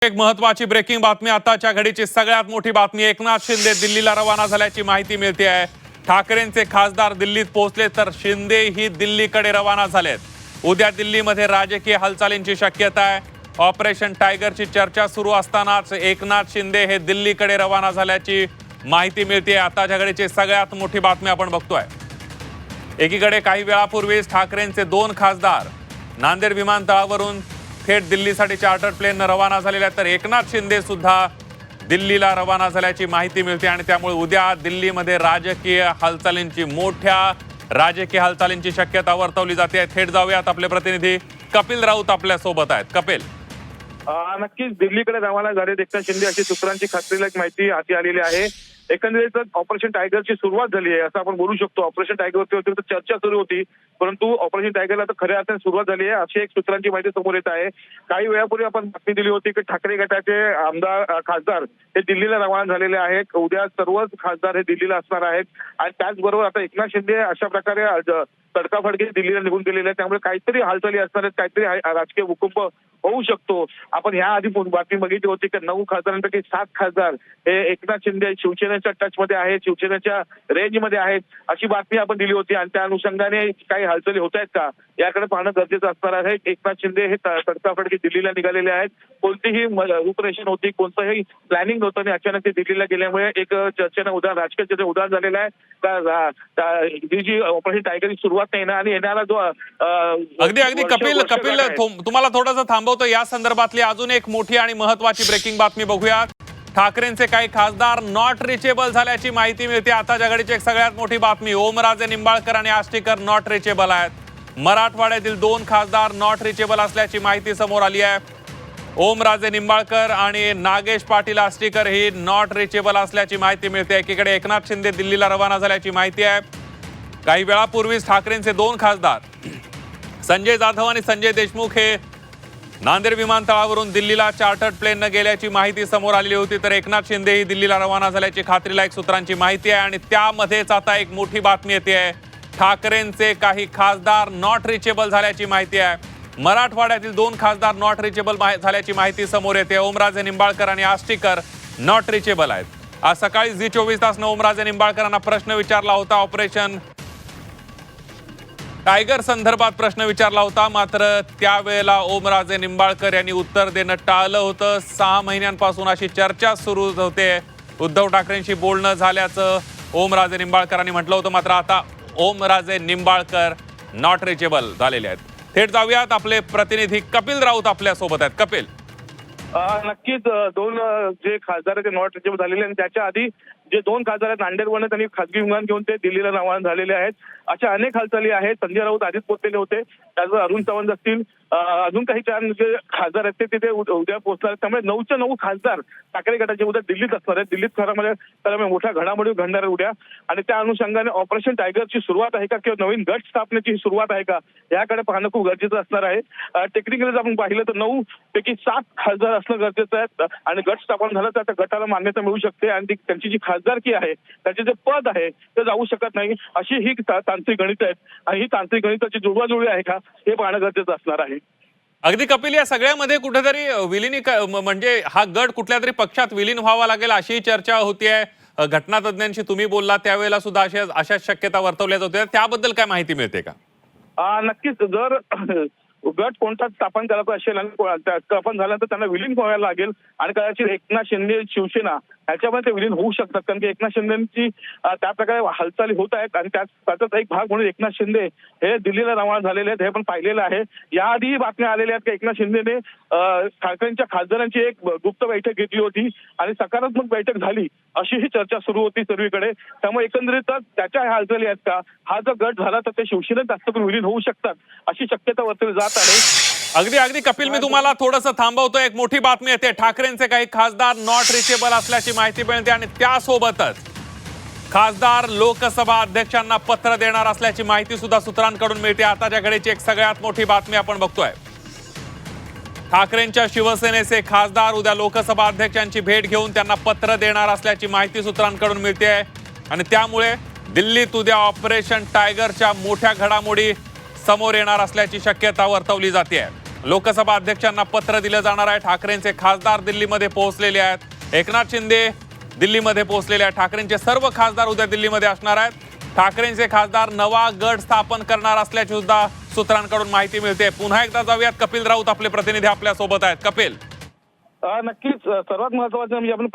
एक महत्वाची ब्रेकिंग बातमी, आताच्या घडीची सगळ्यात मोठी बातमी. एकनाथ शिंदे दिल्लीला रवाना झाल्याची माहिती मिळते आहे. ठाकरेंचे खासदार दिल्लीत पोहोचले तर शिंदे ही दिल्लीकडे रवाना झालेत. उद्या दिल्लीमध्ये राजकीय हालचालींची शक्यता आहे. ऑपरेशन टायगरची चर्चा सुरू असतानाच एकनाथ शिंदे हे दिल्लीकडे रवाना झाल्याची माहिती मिळते. आताच्या घडीची सगळ्यात मोठी बातमी आपण बघतोय. एकीकडे काही वेळापूर्वीच ठाकरेंचे 2 खासदार नांदेड विमानतळावरून थेट दिल्लीसाठी चार्टर्ड प्लेन रवाना झालेले आहेत, तर एकनाथ शिंदे सुद्धा दिल्लीला रवाना झाल्याची माहिती मिळते. आणि त्यामुळे उद्या दिल्लीमध्ये मोठ्या राजकीय हालचालींची शक्यता वर्तवली जाते. थेट जाऊयात, आपले प्रतिनिधी कपिल राऊत आपल्या सोबत आहेत. कपिल, नक्कीच दिल्लीकडे रवाना झाले एकनाथ शिंदे अशी सूत्रांची खात्रीलायक माहिती हाती आलेली आहे. एकंदरीतच ऑपरेशन टायगरची सुरुवात झाली आहे असं आपण बोलू शकतो. ऑपरेशन टायगरवरती चर्चा सुरू होती, परंतु ऑपरेशन टायगरला तर खऱ्या अर्थाने सुरुवात झाली आहे अशी एक सूत्रांची माहिती समोर येत आहे. काही वेळापूर्वी आपण बातमी दिली होती की ठाकरे गटाचे खासदार हे दिल्लीला रवाना झालेले आहेत. उद्या सर्वच खासदार हे दिल्लीला असणार आहेत. आणि त्याचबरोबर आता एकनाथ शिंदे अशा प्रकारे तडकाफडकी दिल्लीला निघून गेलेले आहेत. त्यामुळे काहीतरी हालचाली असणार आहेत, काहीतरी राजकीय भूकंप होऊ शकतो. आपण ह्या आधी बातमी बघितली होती की 9 खासदारांपैकी 7 खासदार हे एकनाथ शिंदे शिवसेनेच्या टच मध्ये आहेत, शिवसेनेच्या रेंज मध्ये आहेत अशी बातमी आपण दिली होती. आणि त्या अनुषंगाने काही हालचाली होत आहेत का याकडे पाहणं गरजेचं असणार आहे. एकनाथ शिंदे हे तडकाफडकी दिल्लीला निघालेले आहेत. कोणतीही रूपरेषा नव्हती, कोणतंही प्लॅनिंग नव्हतं आणि अचानक ते दिल्लीला गेल्यामुळे एक चर्चेनं उदाहरण, राजकीय चर्चेचं उदाहरण झालेलं आहे. ही जी ऑपरेशन टायगरची सुरुवात नाही ना, आणि येणारा जो अगदी कपिल तुम्हाला थोडंसं थांबवतो. या संदर्भातली अजून एक मोठी आणि महत्वाची ब्रेकिंग बातमी बघूया. ठाकरेंचे काही खासदार नॉट रिचेबल झाल्याची माहिती मिळते. आताच्या घडीची एक सगळ्यात मोठी बातमी. ओमराजे निंबाळकर आणि आष्टीकर नॉट रिचेबल आहेत. मराठवाड्यातील 2 खासदार नॉट रिचेबल असल्याची माहिती समोर आली आहे. ओमराजे निंबाळकर आणि नागेश पाटील आष्टीकर ही नॉट रिचेबल असल्याची माहिती मिळते. एकीकडे एकनाथ शिंदे दिल्लीला रवाना झाल्याची माहिती आहे. काही वेळापूर्वीच ठाकरेंचे 2 खासदार संजय जाधव आणि संजय देशमुख हे नांदेड विमानतळावरून दिल्लीला चार्टर्ड प्लेननं गेल्याची माहिती समोर आलेली होती. तर एकनाथ शिंदे ही दिल्लीला रवाना झाल्याची खात्रीलायक सूत्रांची माहिती आहे. आणि त्यामध्येच आता एक मोठी बातमी येते आहे. ठाकरेंचे काही खासदार नॉट रिचेबल झाल्याची माहिती आहे. मराठवाड्यातील 2 खासदार नॉट रिचेबल झाल्याची माहिती समोर येते. ओमराजे निंबाळकर आणि आष्टीकर नॉट रिचेबल आहेत. आज सकाळी झी24 तासनं ओमराजे निंबाळकरांना प्रश्न विचारला होता. ऑपरेशन टायगर संदर्भात प्रश्न विचारला होता, मात्र त्यावेळेला ओमराजे निंबाळकर यांनी उत्तर देणं टाळलं होतं. 6 महिन्यांपासून अशी चर्चा सुरू होते. उद्धव ठाकरेंशी बोलणं झाल्याचं ओमराजे निंबाळकरांनी म्हटलं होतं, मात्र आता ओमराजे निंबाळकर नॉट रिचेबल झालेले आहेत. थेट जाऊयात, आपले प्रतिनिधी कपिल राऊत आपल्या सोबत आहेत. कपिल, नक्कीच 2 जे खासदार ते नॉट रिचेबल झालेले आणि त्याच्या आधी जे 2 खासदार आहेत नांदेडवरून त्यांनी खासगी विमान घेऊन ते दिल्लीला रवाना झालेले आहेत. अशा अनेक हालचाली आहेत. संजय राऊत आधीच पोहोचलेले होते, त्याचबरोबर अरुण चव्हाण असतील, अजून काही 4 जे खासदार आहेत ते तिथे उद्या पोहोचणार. त्यामुळे 9च्या 9 खासदार ठाकरे गटाचे उद्या दिल्लीत असणार आहेत. दिल्लीत खरं मोठ्या घडामोडी घडणार आहे उद्या. आणि त्या अनुषंगाने ऑपरेशन टायगरची सुरुवात आहे का किंवा नवीन गट स्थापनेची सुरुवात आहे का याकडे पाहणं खूप गरजेचं असणार आहे. टेक्निकली आपण पाहिलं तर 9 पैकी 7 खासदार असणं गरजेचं आहे. आणि गट स्थापन झालं तर त्या गटाला मान्यता मिळू शकते आणि त्यांची जी खासदारकी आहे, त्याचे जे पद आहे ते जाऊ शकत नाही. अशी ही तांत्रिक गणित आहेत. आणि ही तांत्रिक गणिताची जुळवाजुळवी आहे का हे पाहणं गरजेचं असणार आहे. अगदी कपिल, या सगळ्यामध्ये कुठेतरी म्हणजे हा गट कुठल्या तरी पक्षात विलीन व्हावा लागेल अशी चर्चा होतीये. घटनातज्ञांशी तुम्ही बोलला त्यावेळेला सुद्धा अशाच शक्यता वर्तवल्या होत्या. त्याबद्दल काय माहिती मिळते का? नक्कीच, जर गट कोणता स्थापन करायचा असेल आणि स्थापन झाल्यानंतर त्यांना विलीन व्हायला लागेल. आणि कदाचित एकनाथ शिंदे शिवसेना ह्याच्यामध्ये ते विलीन होऊ शकतात, कारण की एकनाथ शिंदेची त्या प्रकारे हालचाली होत आहेत. आणि त्याचाच एक भाग म्हणून एकनाथ शिंदे हे दिल्लीला रवाना झालेले आहेत. हे पण पाहिलेलं आहे. याआधी बातम्या आलेल्या आहेत की एकनाथ शिंदेने ठाकरेंच्या खासदारांची एक गुप्त बैठक घेतली होती आणि सकारात्मक बैठक झाली अशी ही चर्चा सुरू होती सर्वीकडे. त्यामुळे एकंदरीतच त्याच्या हालचाली आहेत का, हा जर गट झाला तर ते शिवसेनेत जास्त करून विलीन होऊ शकतात अशी शक्यता वर्तवली जात आहे. अगदी कपिल, मी तुम्हाला थोडंसं थांबवतो. एक मोठी बातमी येते. ठाकरेंचे काही खासदार नॉट रिचेबल असल्याची माहिती मिळते आणि त्यासोबतच खासदार लोकसभा अध्यक्षांना पत्र देणार असल्याची माहिती सुद्धा सूत्रांकडून मिळते. आताच्या घडीची एक सगळ्यात मोठी बातमी आपण बघतोय. ठाकरेंच्या शिवसेनेचे खासदार उद्या लोकसभा अध्यक्षांची भेट घेऊन त्यांना पत्र देणार असल्याची माहिती सूत्रांकडून मिळते. आणि त्यामुळे दिल्लीत उद्या ऑपरेशन टायगरच्या मोठ्या घडामोडी समोर येणार असल्याची शक्यता वर्तवली जाते. लोकसभा अध्यक्षांना पत्र दिलं जाणार आहे. ठाकरेंचे खासदार दिल्लीमध्ये पोहोचलेले आहेत. एकनाथ शिंदे दिल्लीमध्ये पोहोचलेले आहेत. ठाकरेंचे सर्व खासदार उद्या दिल्लीमध्ये असणार आहेत. ठाकरेंचे खासदार नवा गट स्थापन करणार असल्याची सुद्धा सूत्रांकडून माहिती मिळते. पुन्हा एकदा जाऊयात, कपिल राऊत आपले प्रतिनिधी आपल्या सोबत आहेत. कपिल, नक्कीच सर्वात महत्वाचं म्हणजे आपण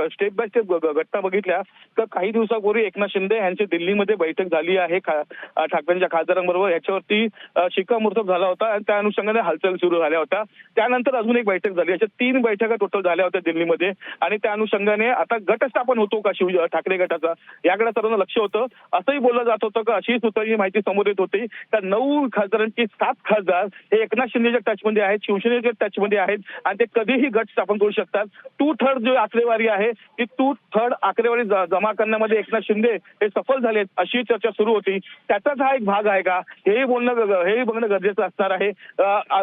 स्टेप बाय स्टेप घटना बघितल्या तर काही दिवसापूर्वी एकनाथ शिंदे यांची दिल्लीमध्ये बैठक झाली आहे ठाकरेंच्या खासदारांबरोबर. याच्यावरती शिक्कामोर्तब झाला होता आणि त्या अनुषंगाने हालचाल सुरू झाल्या होत्या. त्यानंतर अजून एक बैठक झाली. अशा 3 बैठका टोटल झाल्या होत्या दिल्लीमध्ये आणि त्या अनुषंगाने आता गट स्थापन होतो का ठाकरे गटाचा, याकडे सर्वांना लक्ष होतं. असंही बोललं जात होतं का अशी सूत्रांची माहिती समोर येत होती त्या 9 खासदारांची 7 खासदार हे एकनाथ शिंदेच्या टचमध्ये आहेत, शिवसेनेच्या टचमध्ये आहेत आणि ते कधी ही गट स्थापन करू शकतात. 2/3 जो आकडेवारी आहे ती 2/3 आकडेवारी जमा करण्यामध्ये एकनाथ शिंदे हे सफल झालेत अशी चर्चा सुरू होती. त्याचाच हा एक भाग आहे का हेही बघणं गरजेचं असणार आहे.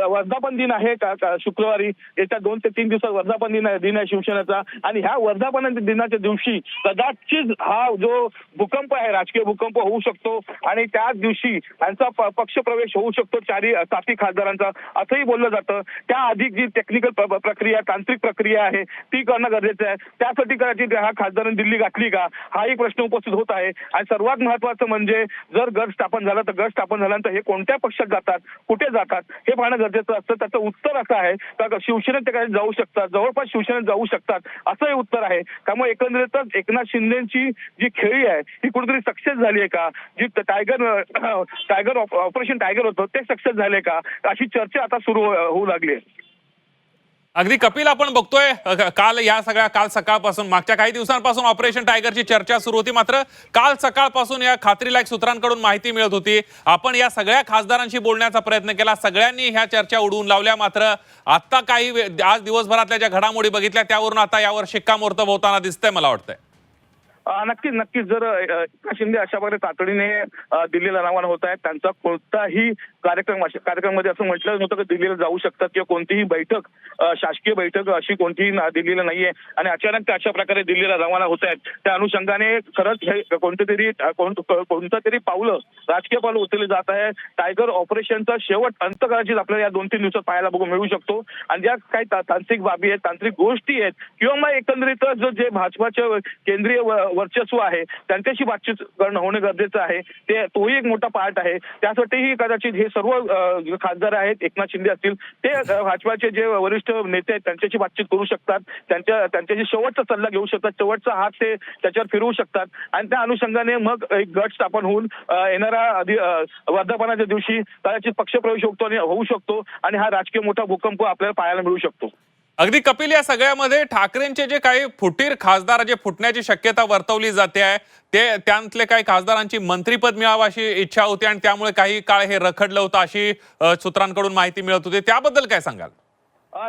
वर्धापन दिन आहे का शुक्रवारी, येत्या 2 ते 3 दिवसात वर्धापन दिन आहे शिवसेनेचा आणि ह्या वर्धापन दिनाच्या दिवशी कदाचित हा जो भूकंप आहे, राजकीय भूकंप होऊ शकतो आणि त्याच दिवशी यांचा पक्षप्रवेश होऊ शकतो 7 खासदारांचा असंही बोललं जातं. त्या अधिक जी टेक्निकल प्रक्रिया, तांत्रिक प्रक्रिया आहे ती करणं गरजेचं आहे. त्यासाठी कदाचित ह्या खासदारांनी दिल्ली गाठली का हाही प्रश्न उपस्थित होत आहे. आणि सर्वात महत्वाचं म्हणजे जर गट स्थापन झालं तर गट स्थापन झाल्यानंतर हे कोणत्या पक्षात जातात, कुठे जातात हे पाहणं गरजेचं असतं. त्याचं उत्तर असं आहे का शिवसेनेत ते जाऊ शकतात, जवळपास शिवसेनेत जाऊ शकतात असं हे उत्तर आहे. त्यामुळे एकंदरीतच एकनाथ शिंदेची जी खेळी आहे ही कुठेतरी सक्सेस झाली आहे का, जी टायगर ऑपरेशन टायगर होतं ते सक्सेस झाले का, अशी चर्चा आता सुरू होऊ लागली आहे. अगदी कपिल, आपण बघतोय काल सकाळपासून मागच्या काही दिवसांपासून ऑपरेशन टायगरची चर्चा सुरू होती. मात्र काल सकाळपासून या खात्रीलायक सूत्रांकडून माहिती मिळत होती. आपण या सगळ्या खासदारांशी बोलण्याचा प्रयत्न केला, सगळ्यांनी ह्या चर्चा उडवून लावल्या. मात्र आता आज दिवसभरातल्या ज्या घडामोडी बघितल्या त्यावरून आता यावर शिक्कामोर्तब होताना दिसतंय मला वाटतंय. नक्कीच जर एकनाथ शिंदे अशा प्रकारे तातडीने दिल्लीला रवाना होत आहेत, त्यांचा कोणताही कार्यक्रमामध्ये असं म्हटलं नव्हतं की दिल्लीला जाऊ शकतात किंवा कोणतीही बैठक, शासकीय बैठक अशी कोणतीही दिल्लीला नाहीये आणि अचानक अशा प्रकारे दिल्लीला रवाना होत आहेत. त्या अनुषंगाने खरंच हे कोणतं तरी पावलं, राजकीय पावलं उचलली जात आहे. टायगर ऑपरेशनचा शेवट अंत कदाचित आपल्याला या 2-3 दिवसात पाहायला मिळू शकतो आणि ज्या काही तांत्रिक बाबी आहेत, तांत्रिक गोष्टी आहेत किंवा मग एकंदरीत जे भाजपाचे केंद्रीय वर्चस्व आहे त्यांच्याशी बातचीत करणं होणं गरजेचं आहे. तोही एक मोठा पार्ट आहे. त्यासाठीही कदाचित हे सर्व खासदार आहेत, एकनाथ शिंदे असतील ते भाजपाचे जे वरिष्ठ नेते आहेत त्यांच्याशी बातचीत करू शकतात, त्यांच्याशी शेवटचा सल्ला घेऊ शकतात, शेवटचा हात ते त्याच्यावर फिरवू शकतात आणि त्या अनुषंगाने मग एक गट स्थापन होऊन येणारा वर्धापनाच्या दिवशी कदाचित पक्षप्रवेश होऊ शकतो आणि हा राजकीय मोठा भूकंप आपल्याला पाहायला मिळू शकतो. अगदी कपिल, या सगळ्यामध्ये ठाकरेंचे जे काही फुटीर खासदार जे फुटण्याची शक्यता वर्तवली जाते आहे त्यातले काही खासदारांची मंत्रीपद मिळावं अशी इच्छा होती आणि त्यामुळे काही काळ हे रखडलं होतं अशी सूत्रांकडून माहिती मिळत होती. त्याबद्दल काय सांगाल?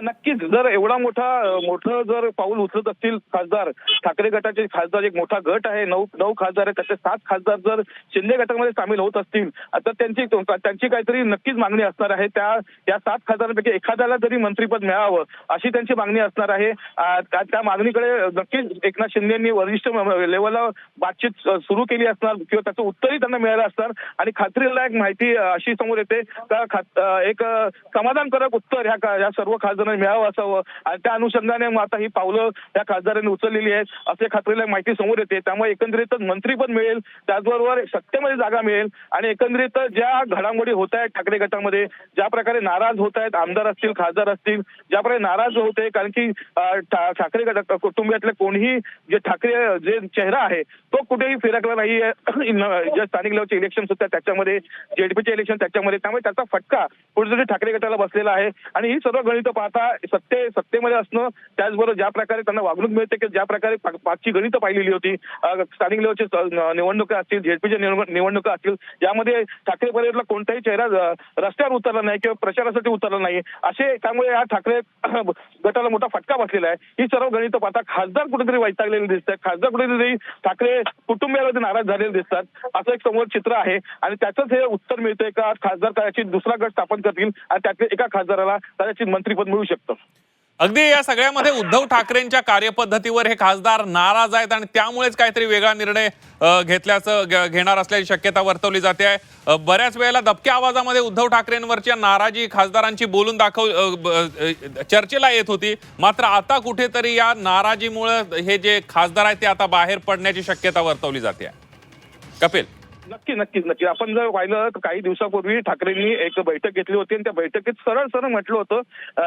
नक्कीच जर एवढा मोठं जर पाऊल उचलत असतील खासदार, ठाकरे गटाचे खासदार एक मोठा गट आहे, 9 खासदार आहेत, त्याचे 7 खासदार जर शिंदे गटामध्ये सामील होत असतील तर त्यांची काहीतरी नक्कीच मागणी असणार आहे. त्या 7 खासदारांपैकी एखाद्याला तरी मंत्रीपद मिळावं अशी त्यांची मागणी असणार आहे. त्या मागणीकडे नक्कीच एकनाथ शिंदेंनी वरिष्ठ लेवलला बातचीत सुरू केली असणार किंवा त्याचं उत्तरही त्यांना मिळालं असणार आणि खात्रीलायक माहिती अशी समोर येते का एक समाधानकारक उत्तर ह्या सर्व खासदारांना मिळावं असावं आणि त्या अनुषंगाने मग आता ही पावलं त्या खासदारांनी उचललेली आहेत असे खात्रीलायक माहिती समोर येते. त्यामुळे एकंदरीतच मंत्रीपद मिळेल, त्याचबरोबर सत्तेमध्ये जागा मिळेल आणि एकंदरीत ज्या घडामोडी होत आहेत ठाकरे गटामध्ये, ज्या प्रकारे नाराज होत आहेत आमदार असतील, खासदार असतील, ज्या प्रकारे नाराज होते कारण की ठाकरे गट कुटुंबातले कोणीही जे ठाकरे जे चेहरा आहे तो कुठेही फिरकला नाहीये. ज्या स्थानिक लेवलचे इलेक्शन होत्या त्याच्यामध्ये, जेडपीचे इलेक्शन त्याच्यामध्ये, त्यामुळे त्याचा फटका कुठेतरी ठाकरे गटाला बसलेला आहे आणि ही सर्व गणित पाहता सत्तेमध्ये असणं, त्याचबरोबर ज्या प्रकारे त्यांना वागणूक मिळते की ज्या प्रकारे पाचची गणितं पाहिलेली होती, स्थानिक लेवलचे निवडणुका असतील, झेडपीच्या निवडणुका असतील, यामध्ये ठाकरे परिवाराला कोणताही चेहरा रस्त्यावर उतरला नाही किंवा प्रचारासाठी उतरला नाही असे, त्यामुळे हा ठाकरे गटाला मोठा फटका बसलेला आहे. ही सर्व गणितं पाहता खासदार कुठेतरी वैतागलेले दिसतात, खासदार कुठेतरी ठाकरे कुटुंबियामध्ये नाराज झालेले दिसतात असं एक समोर चित्र आहे आणि त्याचंच हे उत्तर मिळतंय का खासदार कदाचित दुसरा गट स्थापन करतील आणि त्यातल्या एका खासदाराला कदाचित मंत्रीपद मिळू शकतं. अगदी या सगळ्यामध्ये उद्धव ठाकरेंच्या कार्यपद्धतीवर हे खासदार नाराज आहेत आणि त्यामुळेच काहीतरी वेगळा निर्णय घेणार असल्याची शक्यता वर्तवली जाते आहे। बऱ्याच वेळेला दबक्या आवाजामध्ये उद्धव ठाकरेंवरच्या नाराजी खासदारांची बोलून चर्चेला येत होती, मात्र आता कुठेतरी या नाराजीमुळे हे जे खासदार आहेत ते आता बाहेर पडण्याची शक्यता वर्तवली जाते आहे। कपिल, नक्की आपण जर पाहिलं तर काही दिवसापूर्वी ठाकरेंनी एक बैठक घेतली होती आणि त्या बैठकीत सरळ म्हटलं होतं,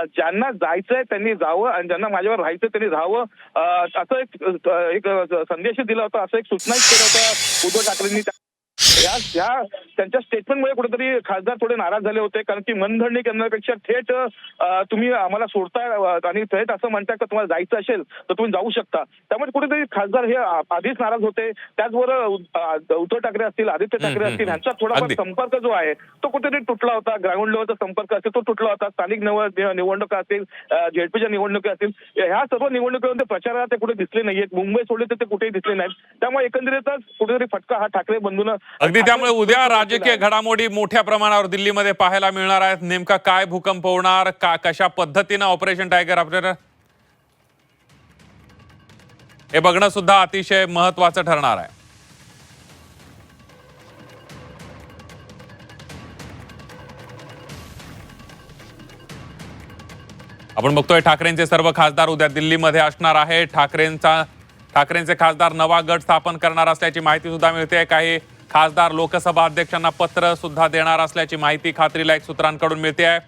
ज्यांना जायचंय त्यांनी जावं आणि ज्यांना माझ्यावर राहायचं त्यांनी राहावं, असं एक संदेश दिला होता, असं एक सूचना केलं होतं उद्धव ठाकरेंनी। या त्यांच्या स्टेटमेंटमुळे कुठेतरी खासदार थोडे नाराज झाले होते, कारण की मनधरणी करण्यापेक्षा थेट तुम्ही आम्हाला सोडताय आणि थेट असं म्हणताय का तुम्हाला जायचं असेल तर तुम्ही जाऊ शकता। त्यामुळे कुठेतरी खासदार हे आधीच नाराज होते। त्याचबरोबर उद्धव ठाकरे असतील, आदित्य ठाकरे असतील, यांचा थोडाफार संपर्क जो आहे तो कुठेतरी तुटला होता। ग्राउंड लेवलचा संपर्क असेल तो तुटला होता। स्थानिक निवडणुका असतील, झेडपीच्या निवडणुका असतील, ह्या सर्व निवडणुकीमध्ये प्रचारात ते कुठे दिसले नाहीयेत। मुंबई सोडले तर ते कुठेही दिसले नाहीत। त्यामुळे एकंदरीतच कुठेतरी फटका हा ठाकरे बंधूंना अगदी त्यामुळे उद्या राजकीय घडामोडी मोठ्या प्रमाणावर दिल्लीमध्ये पाहायला मिळणार आहेत। नेमका काय भूकंप होणार, कशा पद्धतीने ऑपरेशन टायगर आपल्याला हे बघणं सुद्धा अतिशय महत्त्वाचं ठरणार आहे। आपण बघतोय ठाकरेंचे सर्व खासदार उद्या दिल्लीमध्ये असणार आहे। ठाकरेंचे खासदार नवा गट स्थापन करणार असल्याची माहिती सुद्धा मिळते। काही खासदार लोकसभा अध्यक्षांना पत्र सुद्धा देणार असल्याची माहिती खात्रीलायक सूत्रांकडून मिळते आहे।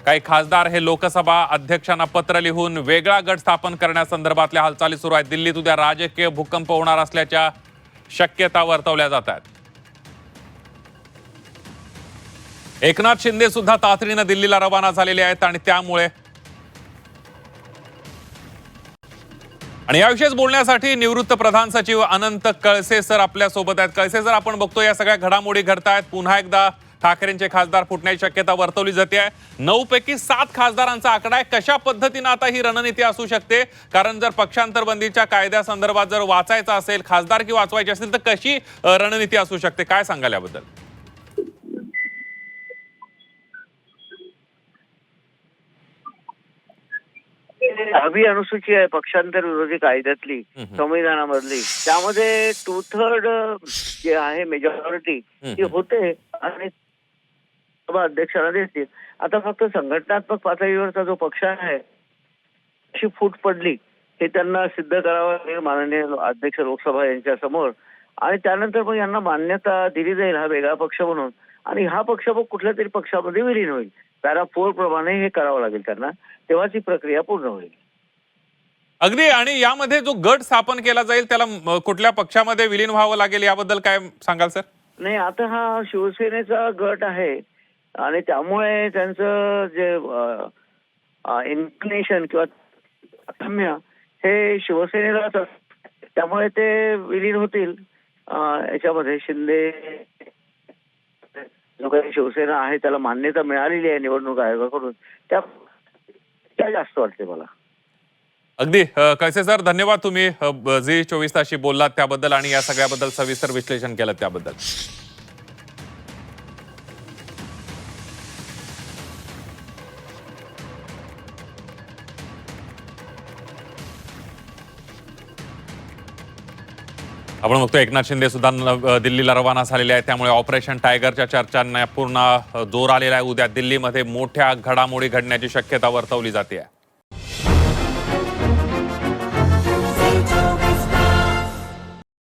काही खासदार हे लोकसभा अध्यक्षांना पत्र लिहून वेगळा गट स्थापन करण्यासंदर्भातल्या हालचाली सुरू आहेत। दिल्लीत उद्या राजकीय भूकंप होणार असल्याच्या शक्यता वर्तवल्या जात आहेत। एकनाथ शिंदे सुद्धा तातडीनं दिल्लीला रवाना झालेले आहेत आणि त्यामुळे आणि याविषयीच बोलण्यासाठी निवृत्त प्रधान सचिव अनंत कळसे सर आपल्या सोबत आहेत। कळसे सर, आपण बघतो या सगळ्या घडामोडी घडतायत, पुन्हा एकदा ठाकरेंचे खासदार फुटण्याची शक्यता वर्तवली जाते आहे। 9 पैकी 7 खासदारांचा आकडा आहे। कशा पद्धतीने आता ही रणनीती असू शकते, कारण जर पक्षांतर बंदीच्या कायद्यासंदर्भात जर वाचायचं असेल, खासदारकी वाचवायची असेल तर कशी रणनीती असू शकते, काय सांगाल याबद्दल? दहावी अनुसूची आहे पक्षांतर विरोधी कायद्यातली, संविधानामधली, त्यामध्ये 2/3 जे आहे मेजॉरिटी ती होते आणि अध्यक्षाला देतील। आता फक्त संघटनात्मक पातळीवरचा जो पक्ष आहे अशी फूट पडली हे त्यांना सिद्ध करावं लागेल माननीय अध्यक्ष लोकसभा यांच्या समोर, आणि त्यानंतर मग यांना मान्यता दिली जाईल हा वेगळा पक्ष म्हणून, आणि हा पक्ष मग कुठल्या तरी पक्षामध्ये विलीन होईल। पॅरा 4 प्रमाणे हे करावं लागेल त्यांना, तेव्हाच ही प्रक्रिया पूर्ण होईल। अगदी, आणि यामध्ये जो गट स्थापन केला जाईल त्याला कुठल्या पक्षामध्ये विलीन व्हावं लागेल याबद्दल काय सांगाल सर? नाही, आता हा शिवसेनेचा गट आहे आणि त्यामुळे त्यांचं जे इन्क्लिनेशन किंवा प्राथम्य हे शिवसेनेलाच, त्यामुळे ते विलीन होतील याच्यामध्ये। शिंदे जो काही शिवसेना आहे त्याला मान्यता मिळालेली आहे निवडणूक आयोगाकडून, त्या जास्त वाटते मला। अगदी कळसे सर, धन्यवाद, तुम्ही झी24 तासशी बोललात त्याबद्दल आणि या सगळ्याबद्दल सविस्तर विश्लेषण केलं त्याबद्दल। आपण बघतो एकनाथ शिंदे सुद्धा दिल्लीला रवाना झालेले आहेत, त्यामुळे ऑपरेशन टायगरच्या चर्चांना पूर्ण जोर आलेला आहे। उद्या दिल्लीमध्ये मोठ्या घडामोडी घडण्याची शक्यता वर्तवली जाते आहे।